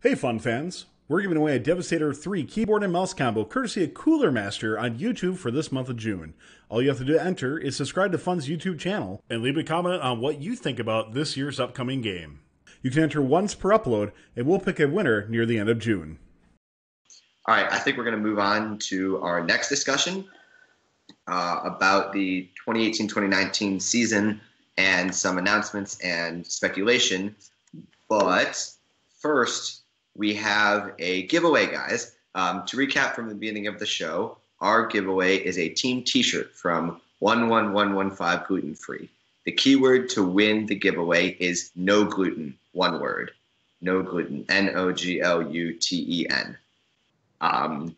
Hey fun fans! We're giving away a Devastator 3 keyboard and mouse combo courtesy of Cooler Master on YouTube for this month of June. All you have to do to enter is subscribe to Fun's YouTube channel and leave a comment on what you think about this year's upcoming game. You can enter once per upload and we'll pick a winner near the end of June. All right, I think we're going to move on to our next discussion about the 2018-2019 season and some announcements and speculation. But first, we have a giveaway, guys. To recap from the beginning of the show, our giveaway is a team t-shirt from 11115 Gluten Free. The keyword to win the giveaway is no gluten, one word. No gluten, NOGLUTEN. Spam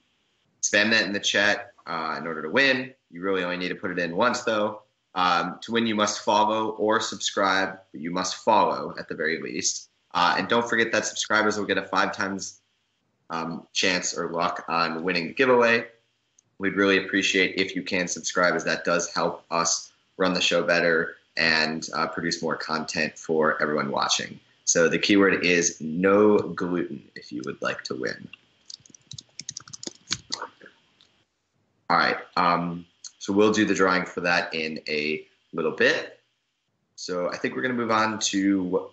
that in the chat in order to win. You really only need to put it in once, though. To win, you must follow or subscribe, but you must follow at the very least. And don't forget that subscribers will get a 5 times chance or luck on winning the giveaway. We'd really appreciate if you can subscribe, as that does help us run the show better and produce more content for everyone watching. So the keyword is no gluten if you would like to win. All right. So we'll do the drawing for that in a little bit. So I think we're going to move on to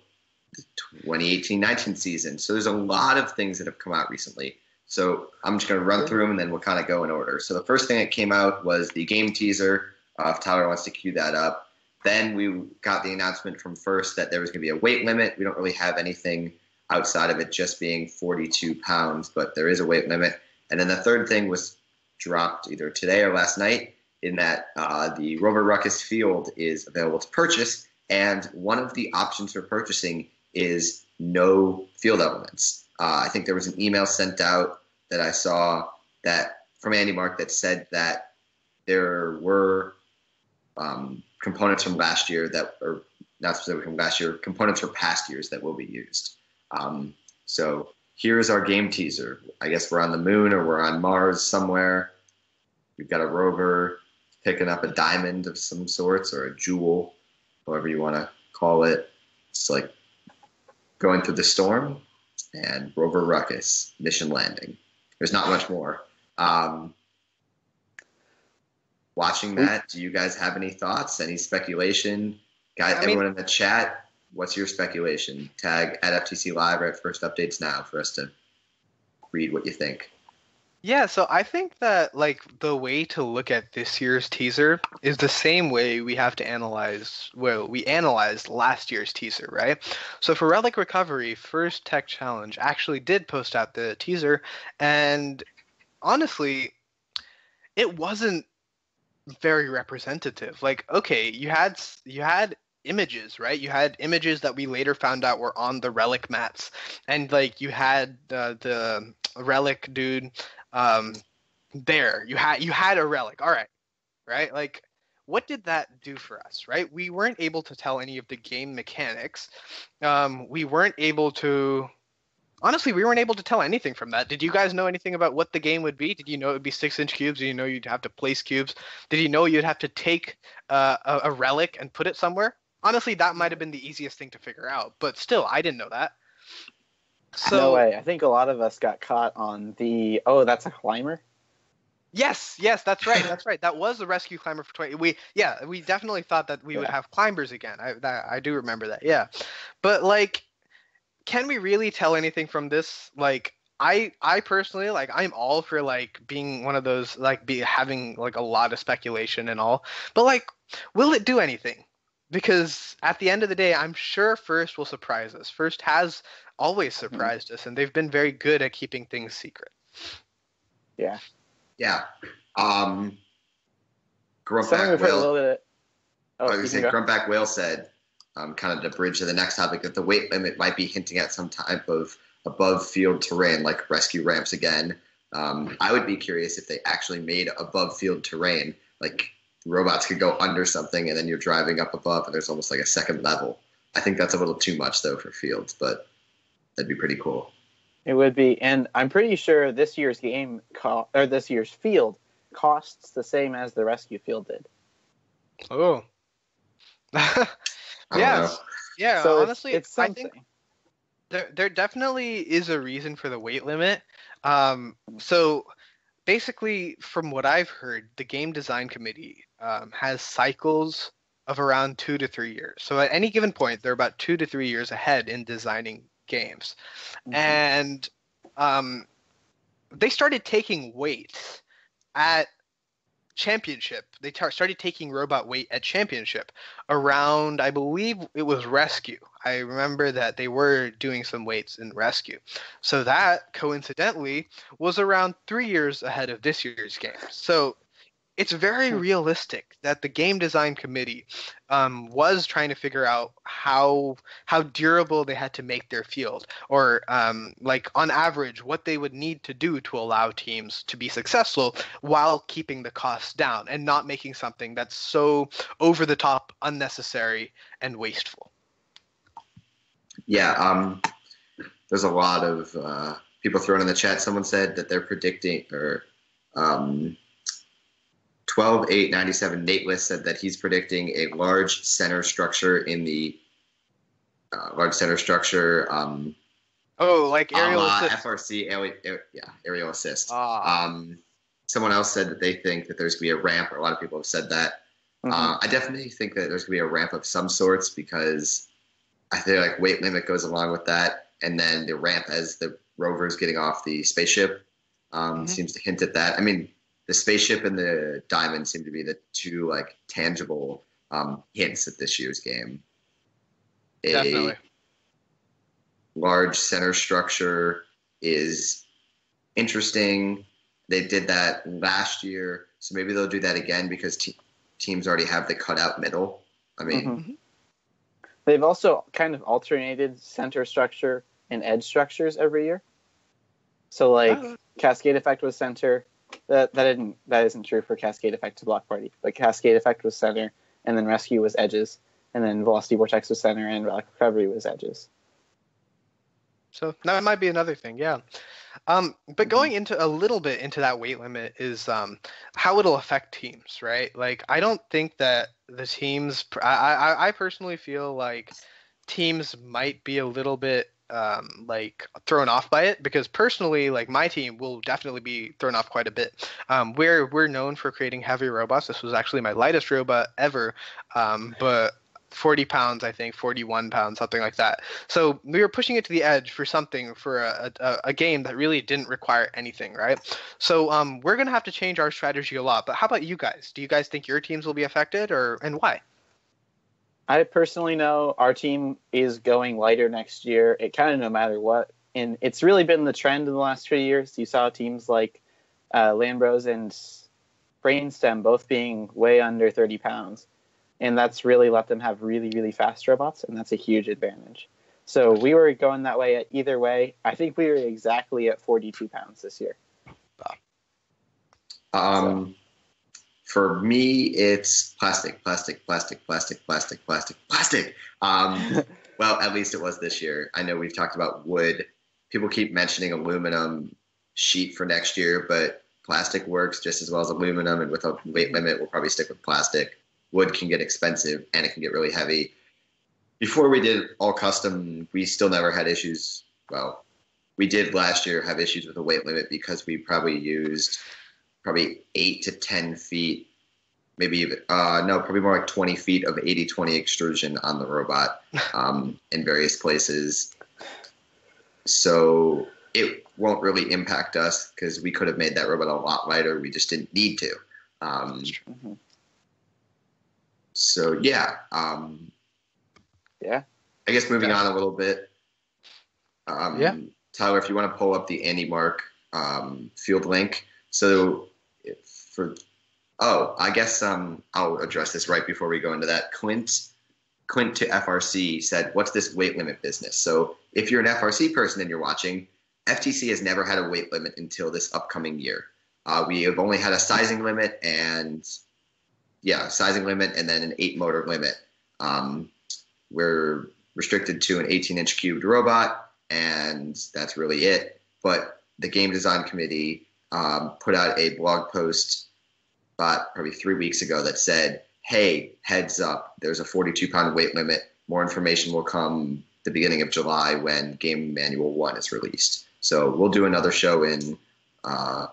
the 2018-19 season. So there's a lot of things that have come out recently. So I'm just going to run through them and then we'll kind of go in order. So the first thing that came out was the game teaser. If Tyler wants to cue that up. Then we got the announcement from First that there was going to be a weight limit. We don't really have anything outside of it just being 42 pounds, but there is a weight limit. And then the third thing was dropped either today or last night in that the Rover Ruckus field is available to purchase. And one of the options for purchasing is no field elements. I think there was an email sent out that I saw that from Andy Mark that said that there were components from last year that are not specifically from last year, components for past years that will be used. So here's our game teaser. I guess we're on the moon or we're on Mars somewhere. We've got a rover picking up a diamond of some sorts or a jewel, however you want to call it. It's like going through the storm and Rover Ruckus mission landing. There's not much more. Watching that, do you guys have any thoughts, any speculation? Guys, everyone in the chat, what's your speculation? Tag at FTC Live or at First Updates now for us to read what you think. Yeah, so I think that the way to look at this year's teaser is the same way we have to analyze, well, we analyzed last year's teaser, right? So for Relic Recovery, First Tech Challenge actually did post out the teaser, and honestly, it wasn't very representative. Okay, you had images, right? You had images that we later found out were on the Relic mats, and you had the Relic dude there. You had a Relic, all right? What did that do for us, right? We weren't able to tell any of the game mechanics. We weren't able to tell anything from that. Did you guys know anything about what the game would be? Did you know it would be 6-inch cubes? Did you know you'd have to place cubes? Did you know you'd have to take a relic and put it somewhere? Honestly, that might have been the easiest thing to figure out, but still, I didn't know that. So, no way. I think a lot of us got caught on the, oh, that's a climber? Yes, that's right. That was the rescue climber for 20. We definitely thought that we would have climbers again. I do remember that, yeah. But, can we really tell anything from this? I personally, I'm all for, being one of those, having, a lot of speculation and all. But, will it do anything? Because at the end of the day, I'm sure First will surprise us. First has always surprised us, and they've been very good at keeping things secret. Yeah. Yeah. Grumpback Whale said, kind of to bridge to the next topic, that the weight limit might be hinting at some type of above field terrain, like rescue ramps again. I would be curious if they actually made above field terrain, robots could go under something and then you're driving up above and there's almost like a second level. I think that's a little too much though for fields, but that'd be pretty cool. It would be, and I'm pretty sure this year's this year's field costs the same as the rescue field did. Oh. Yeah. So honestly, it's something. There definitely is a reason for the weight limit. So basically, from what I've heard, the game design committee has cycles of around 2 to 3 years. So at any given point, they're about 2 to 3 years ahead in designing games. And um, they started taking weights at championship. They started taking robot weight at championship around, I believe it was rescue. I remember that they were doing some weights in rescue. So that coincidentally was around 3 years ahead of this year's game. So it's very realistic that the game design committee was trying to figure out how durable they had to make their field, or like on average what they would need to do to allow teams to be successful while keeping the costs down and not making something that's so over the top, unnecessary, and wasteful. Yeah, there's a lot of people throwing in the chat. Someone said that they're predicting, or 12-8-97 Nate List said that he's predicting a large center structure in the large center structure. Like aerial assist. FRC, aerial assist. Someone else said that they think that there's going to be a ramp, or a lot of people have said that. I definitely think that there's going to be a ramp of some sorts, because I feel like weight limit goes along with that, and then the ramp as the rover is getting off the spaceship seems to hint at that. I mean, the spaceship and the diamond seem to be the two like tangible hints at this year's game. Definitely. A large center structure is interesting. They did that last year, so maybe they'll do that again, because teams already have the cutout middle. I mean, they've also kind of alternated center structure and edge structures every year. So like Cascade Effect was center. That isn't true for Cascade Effect to Block Party. But Cascade Effect was center, and then Rescue was edges, and then Velocity Vortex was center, and Relic Recovery was edges. So that might be another thing, yeah. But going into a little bit into that weight limit is how it'll affect teams, right? Like, I don't think that the teams. I personally feel like teams might be a little bit like thrown off by it, because personally, like, my team will definitely be thrown off quite a bit. We're known for creating heavy robots. This was actually my lightest robot ever, but 40 pounds, I think, 41 pounds, something like that. So we were pushing it to the edge for something, for a game that really didn't require anything, right? So we're going to have to change our strategy a lot. But how about you guys? Do you guys think your teams will be affected, and why? I personally know our team is going lighter next year. It kind of no matter what. And it's really been the trend in the last 3 years. You saw teams like Lambros and Brainstem both being way under 30 pounds. And that's really let them have really, really fast robots, and that's a huge advantage. So we were going that way either way. I think we were exactly at 42 pounds this year. For me, it's plastic. Well, at least it was this year. I know we've talked about wood. People keep mentioning aluminum sheet for next year, but plastic works just as well as aluminum, and with a weight limit, we'll probably stick with plastic. Wood can get expensive, and it can get really heavy. Before we did all custom, we still never had issues. Well, we did last year have issues with the weight limit, because we probably used 8 to 10 feet, maybe even, probably more like 20 feet of 80-20 extrusion on the robot in various places. So it won't really impact us, because we could have made that robot a lot lighter. We just didn't need to. So yeah. Yeah. I guess moving on a little bit. Tyler, if you want to pull up the Andy Mark field link. So I guess I'll address this right before we go into that. Clint to FRC said, "What's this weight limit business?" So if you're an FRC person and you're watching, FTC has never had a weight limit until this upcoming year. We have only had a sizing limit and then an 8 motor limit. We're restricted to an 18-inch cubed robot, and that's really it. But the Game Design Committee put out a blog post probably 3 weeks ago that said, hey, heads up, there's a 42-pound weight limit. More information will come the beginning of July when Game Manual 1 is released. So we'll do another show in, I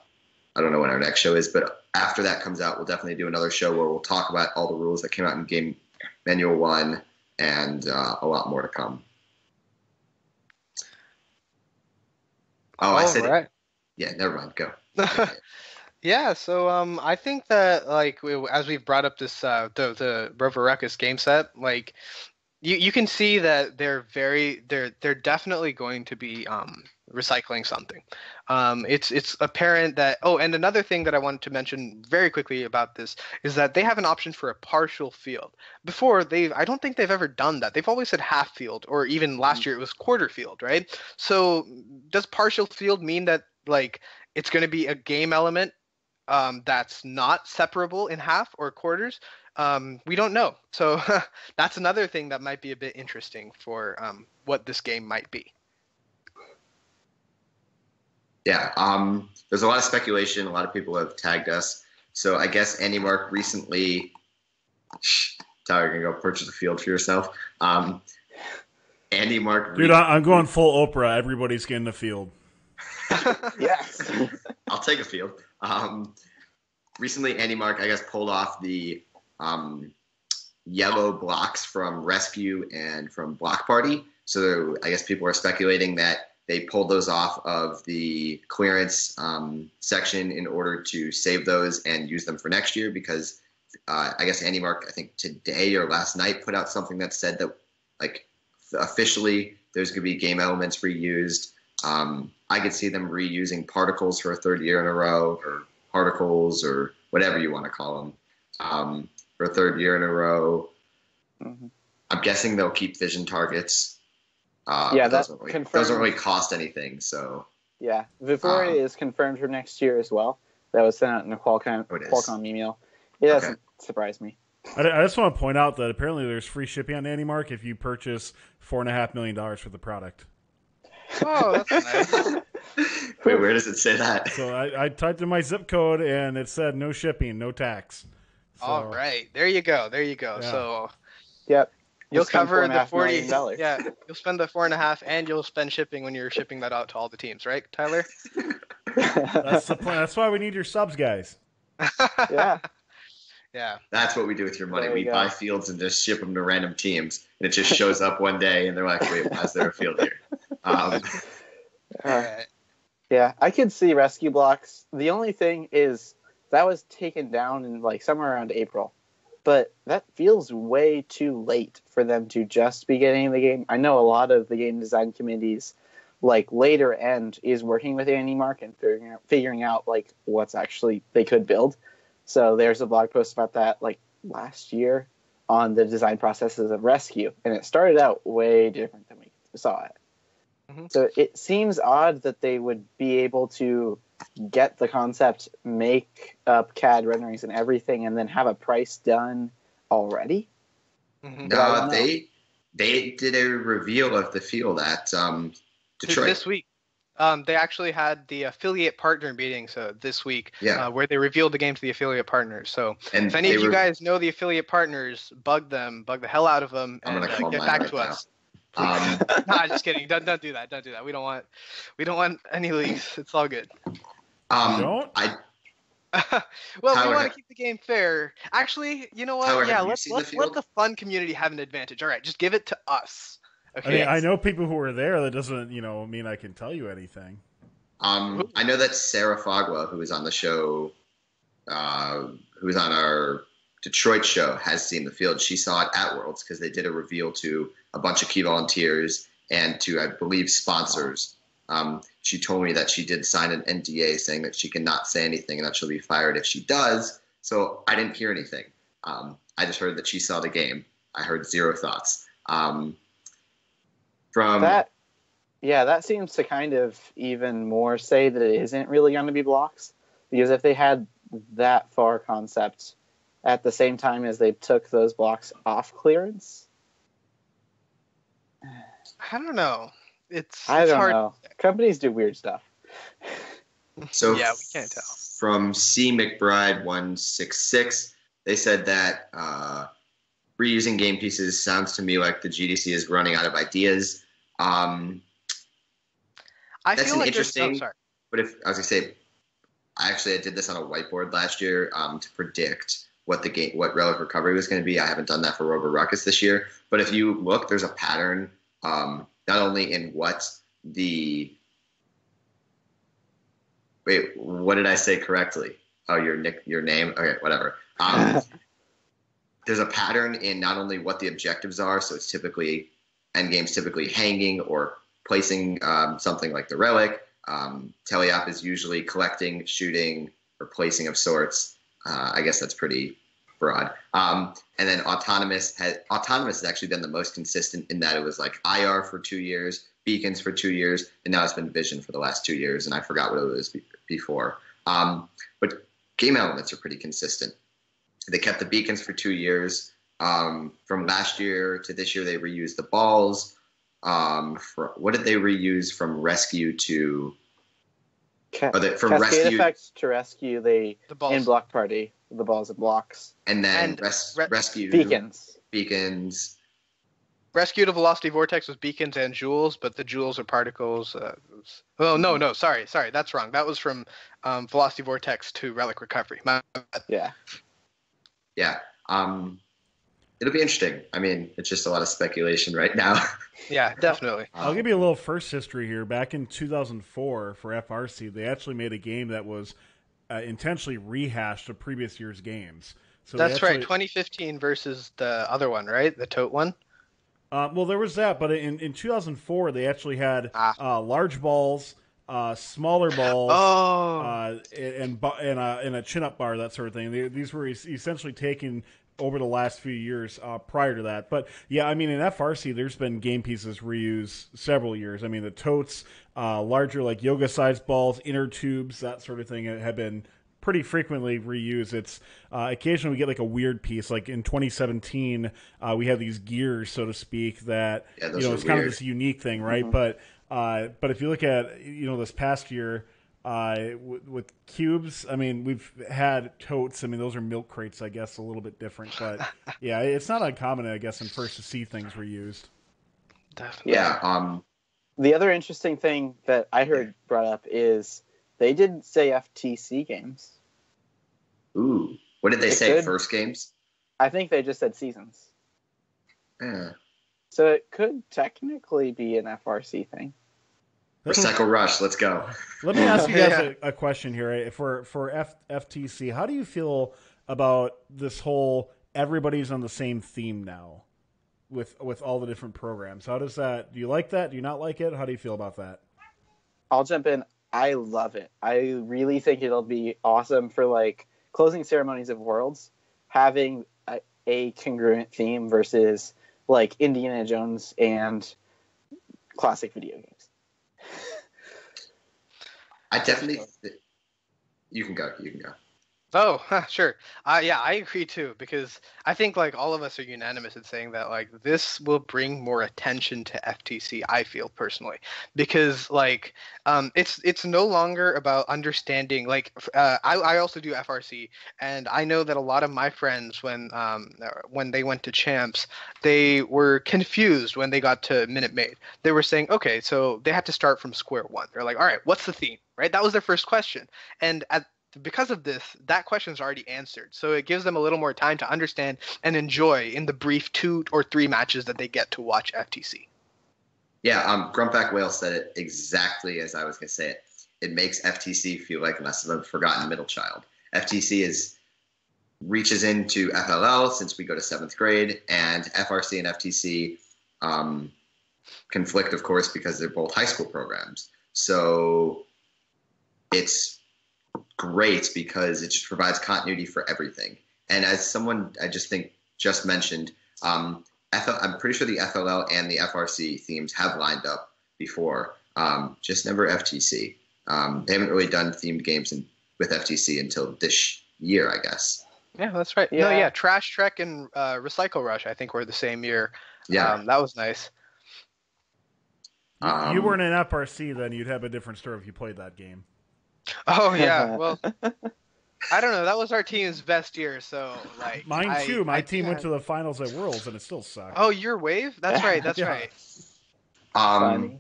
don't know when our next show is, but after that comes out, we'll definitely do another show where we'll talk about all the rules that came out in Game Manual 1 and a lot more to come. Oh, I said right. Yeah, never mind. Go. Yeah, so I think that as we've brought up this the Rover Ruckus game set, like you can see that they're definitely going to be recycling something. It's apparent that and another thing that I wanted to mention very quickly about this is that they have an option for a partial field. Before I don't think they've ever done that. They've always said half field, or even last year it was quarter field, right? So does partial field mean that like it's going to be a game element that's not separable in half or quarters? We don't know. So that's another thing that might be a bit interesting for what this game might be. Yeah, there's a lot of speculation. A lot of people have tagged us. So I guess Andy Mark recently, Tyler, you're going to go purchase a field for yourself. Andy Mark. Dude, I'm going full Oprah. Everybody's getting a field. Yes. I'll take a field. Recently, Andy Mark, I guess, pulled off the yellow blocks from Rescue and from Block Party. So I guess people are speculating that they pulled those off of the clearance section in order to save those and use them for next year because I guess Andy Mark, I think today or last night, put out something that said that like officially there's going to be game elements reused. I could see them reusing particles for a third year in a row, or particles, or whatever you want to call them, for a third year in a row. Mm-hmm. I'm guessing they'll keep vision targets. That doesn't really cost anything. So yeah, Vivoria is confirmed for next year as well. That was sent out in a Qualcomm email. It doesn't surprise me. I just want to point out that apparently there's free shipping on Andy Mark if you purchase $4.5 million for the product. Oh, that's nice. Wait, where does it say that? So I typed in my zip code and it said no shipping, no tax. So, all right, there you go. Yeah. So, yep, you'll cover the $40 million. Yeah, you'll spend the $4.5, and you'll spend shipping when you're shipping that out to all the teams, right, Tyler? That's the plan. That's why we need your subs, guys. Yeah. Yeah. That's what we do with your money. There you We go. buy fields and just ship them to random teams, and it just shows up one day, and they're like, "Wait, why is there a field here?" Yeah, I could see rescue blocks. The only thing is that was taken down in like somewhere around April, but that feels way too late for them to just be getting the game. I know a lot of the game design committees, like later end, is working with Andy Mark and figuring out like what's actually they could build. So there's a blog post about that like last year on the design processes of Rescue, and it started out way different than we saw it. Mm-hmm. So it seems odd that they would be able to get the concept, make up CAD renderings and everything, and then have a price done already. Mm-hmm. No, they did a reveal of the field at Detroit this week. They actually had the affiliate partner meeting, so this week, where they revealed the game to the affiliate partners. So if any of you guys know the affiliate partners, bug the hell out of them, and get back to us. Nah, just kidding. Don't do that. Don't do that. We don't want any leaks. It's all good. Don't? Well, we want to keep the game fair. Actually, you know what? Tyler, let's let the fun community have an advantage. All right, just give it to us. Okay. I know people who were there. That doesn't, mean I can tell you anything. I know that Sarah Fogwa, who was on the show, who was on our Detroit show, has seen the field. She saw it at Worlds because they did a reveal to a bunch of key volunteers and to, I believe, sponsors. She told me that she did sign an NDA saying that she cannot say anything and that she'll be fired if she does. So I didn't hear anything. I just heard that she saw the game. I heard zero thoughts. That seems to kind of even more say that it isn't really going to be blocks, because if they had that far concept at the same time as they took those blocks off clearance, I don't know. It's hard. Know. Companies do weird stuff. So yeah, we can't tell. From C McBride 166, they said that reusing game pieces sounds to me like the GDC is running out of ideas. I That's feel an like interesting. sorry. But if I was gonna say, I did this on a whiteboard last year to predict what Relic Recovery was going to be. I haven't done that for Rover Ruckus this year. But if you look, there's a pattern not only in what the wait, what did I say correctly? Oh, your name. Okay, whatever. There's a pattern in not only what the objectives are, so it's typically endgame's typically hanging or placing something like the relic. Teleop is usually collecting, shooting, or placing of sorts. I guess that's pretty broad. And then autonomous has actually been the most consistent in that it was like IR for 2 years, beacons for 2 years, and now it's been vision for the last 2 years, and I forgot what it was before. But game elements are pretty consistent. They kept the beacons for 2 years. From last year to this year, they reused the balls. What did they reuse from rescue to? From Cascade rescue effects to rescue the balls. In block party, the balls and blocks, and then rescue beacons. Rescue to Velocity Vortex was beacons and jewels, but the jewels are particles. No, sorry, that's wrong. That was from Velocity Vortex to Relic Recovery. My bad. Yeah. It'll be interesting. I mean, it's just a lot of speculation right now. Yeah, definitely. I'll give you a little first history here. Back in 2004 for FRC, they actually made a game that was intentionally rehashed of previous year's games. So that's right, 2015 versus the other one, right? The tote one? Well, there was that, but in 2004, they actually had large balls, smaller balls, and a chin-up bar, that sort of thing. These were essentially taken over the last few years prior to that. But, yeah, I mean, in FRC, there's been game pieces reused several years. I mean, the totes, larger, like yoga-sized balls, inner tubes, that sort of thing have been pretty frequently reused. It's occasionally we get like a weird piece. Like in 2017, we have these gears, so to speak, that it's kind of this unique thing, right? Mm-hmm. But if you look at this past year with cubes, I mean, we've had totes. I mean, those are milk crates, I guess, a little bit different. But yeah, it's not uncommon, I guess, in first to see things reused. Definitely. Yeah. The other interesting thing that I heard brought up is they didn't say FTC games. Ooh. What did they say? First games? I think they just said seasons. Yeah. So it could technically be an FRC thing. Recycle Rush, let's go. Let me ask you guys a question here. For FTC, how do you feel about this whole everybody's on the same theme now with all the different programs? How does that? Do you like that? Do you not like it? How do you feel about that? I'll jump in. I love it. I really think it'll be awesome for like closing ceremonies of Worlds, having a congruent theme versus like Indiana Jones and classic video games. I definitely. You can go. Oh, sure. Yeah, I agree too, because I think like all of us are unanimous in saying that like this will bring more attention to FTC. I feel personally, because like it's no longer about understanding. Like I also do FRC, and I know that a lot of my friends when they went to champs, they were confused when they got to Minute Maid. They were saying, okay, so they had to start from square one. They're like, all right, what's the theme? Right? That was their first question, and because of this, that question is already answered. So it gives them a little more time to understand and enjoy in the brief 2 or 3 matches that they get to watch FTC. Yeah, Grumpback Whale said it exactly as I was going to say it. It makes FTC feel like less of a forgotten middle child. FTC reaches into FLL since we go to 7th grade, and FRC and FTC conflict, of course, because they're both high school programs. So it's great because it just provides continuity for everything. And as someone I just mentioned, I'm pretty sure the FLL and the FRC themes have lined up before, just never FTC. They haven't really done themed games with FTC until this year, I guess. Yeah, that's right. Yeah. No, yeah, Trash Trek and Recycle Rush, I think, were the same year. Yeah, that was nice. You weren't in FRC then. You'd have a different story if you played that game. Oh yeah, well, I don't know. That was our team's best year, so like Mine too. My team went yeah. to the finals at Worlds, and it still sucked. Oh, your wave? That's right. That's Yeah. right. Funny.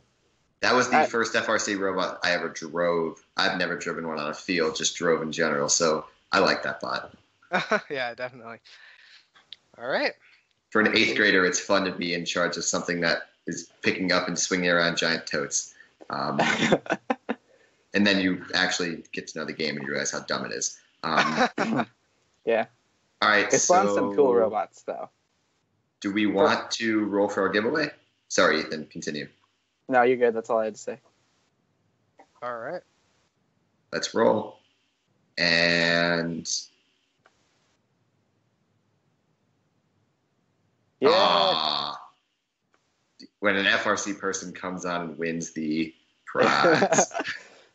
That was the first FRC robot I ever drove. I've never driven one on a field, just drove in general. So I like that bot. Yeah, definitely. All right. For an 8th grader, it's fun to be in charge of something that is picking up and swinging around giant totes. And then you actually get to know the game and you realize how dumb it is. Yeah. All right. It spawns some cool robots, though. Do we want to roll for our giveaway? Sorry, Ethan. Continue. No, you're good. That's all I had to say. All right. Let's roll. And Yeah. When an FRC person comes on and wins the prize.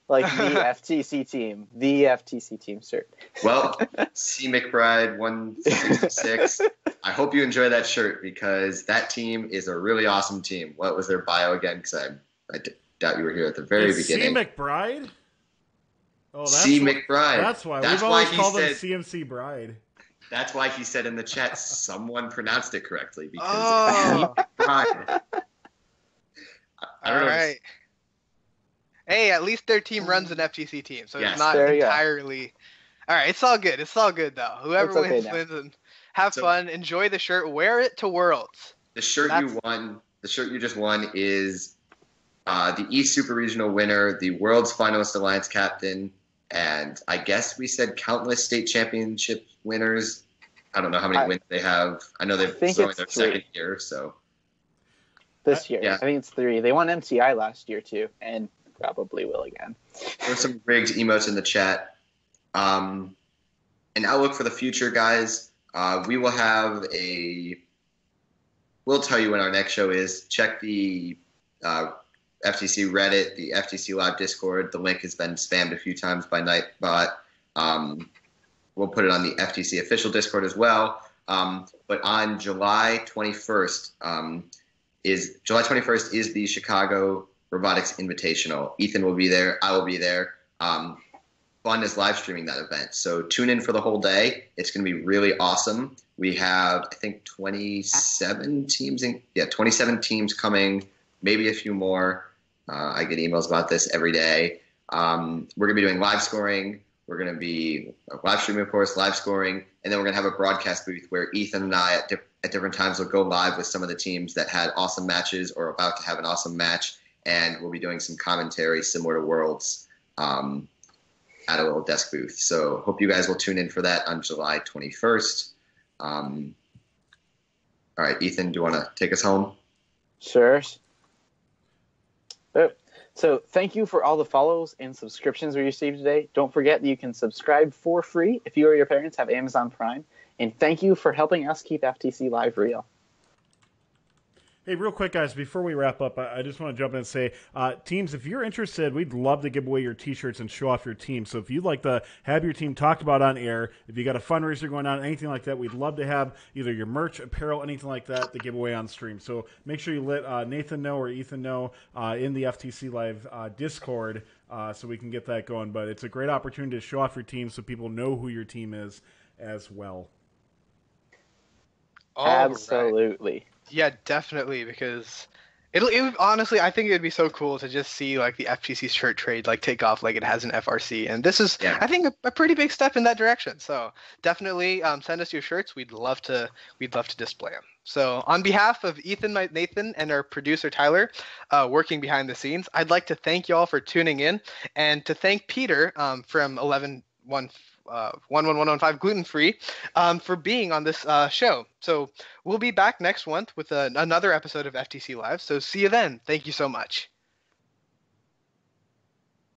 Like the FTC team. The FTC team shirt. Well, C. McBride 166. I hope you enjoy that shirt because that team is a really awesome team. What was their bio again? Because I doubt you were here at the very beginning. C. McBride? Oh, that's C. McBride. That's why. That's We've why always he called him said- CMC Bride. That's why he said in the chat someone pronounced it correctly because Oh. C. McBride. I don't All know. right. Hey, at least their team runs an FTC team, so Yes. it's not There you go. entirely. All right, it's all good. It's all good though. Whoever It's okay wins, now. wins, and have So- fun. Enjoy the shirt. Wear it to Worlds. The shirt you won, the shirt you just won is the East Super Regional winner, the World's Finalist Alliance captain, and I guess we said countless state championship winners. I don't know how many wins they have. I know they're think throwing it's their 3. second year, so This year. Yeah. I think it's 3. They won MTI last year, too, and probably will again. there's some rigged emotes in the chat. An outlook for the future, guys. We will have we'll tell you when our next show is. Check the FTC Reddit, the FTC Live Discord. The link has been spammed a few times by Nightbot. We'll put it on the FTC official Discord as well. But on July 21st is the Chicago Robotics Invitational. Ethan will be there. I will be there. Fun is live streaming that event. So tune in for the whole day. It's going to be really awesome. We have, I think, 27 teams. 27 teams coming, maybe a few more. I get emails about this every day. We're going to be doing live scoring. We're going to be live streaming, of course, live scoring. And then we're going to have a broadcast booth where Ethan and I at different times will go live with some of the teams that had awesome matches or about to have an awesome match. And we'll be doing some commentary similar to Worlds at a little desk booth. So hope you guys will tune in for that on July 21st. All right, Ethan, do you want to take us home? Sure. So thank you for all the follows and subscriptions we received today. Don't forget that you can subscribe for free if you or your parents have Amazon Prime. And thank you for helping us keep FTC Live real. Hey, real quick, guys, before we wrap up, I just want to jump in and say, teams, if you're interested, we'd love to give away your T-shirts and show off your team. So if you'd like to have your team talked about on air, if you got a fundraiser going on, anything like that, we'd love to have either your merch, apparel, anything like that to give away on stream. So make sure you let Nathan know or Ethan know in the FTC Live Discord so we can get that going. But it's a great opportunity to show off your team so people know who your team is as well. All Absolutely. right. Yeah, definitely, because it would, honestly, I think it would be so cool to just see like the FTC shirt trade like take off like it has an FRC, and this is I think a pretty big step in that direction. So definitely send us your shirts. We'd love to display them. So on behalf of Ethan, Nathan, and our producer Tyler, working behind the scenes, I'd like to thank you all for tuning in, and to thank Peter from 11115 Gluten Free for being on this show. So we'll be back next month with another episode of FTC Live. So see you then. Thank you so much.